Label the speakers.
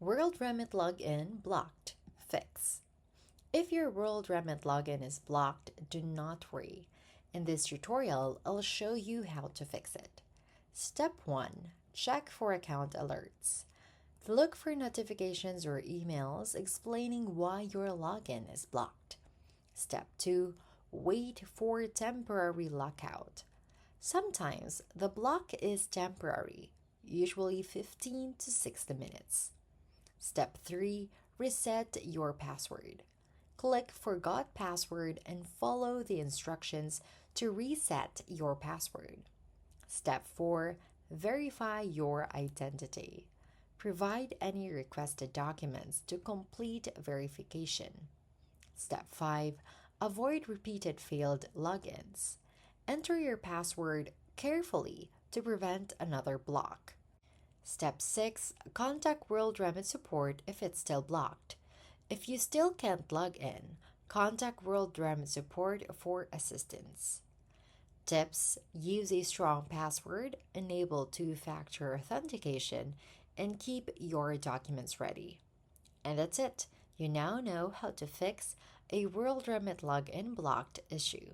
Speaker 1: WorldRemit Login Blocked Fix. If your WorldRemit login is blocked, do not worry. In this tutorial, I'll show you how to fix it. Step 1. Check for account alerts. Look for notifications or emails explaining why your login is blocked. Step 2. Wait for temporary lockout. Sometimes the block is temporary, usually 15 to 60 minutes. Step 3. Reset your password. Click Forgot Password and follow the instructions to reset your password. Step 4. Verify your identity. Provide any requested documents to complete verification. Step 5. Avoid repeated failed logins. Enter your password carefully to prevent another block. Step 6. Contact WorldRemit support if it's still blocked. If you still can't log in, contact WorldRemit support for assistance. Tips: use a strong password, enable two-factor authentication, and keep your documents ready. And that's it. You now know how to fix a WorldRemit login blocked issue.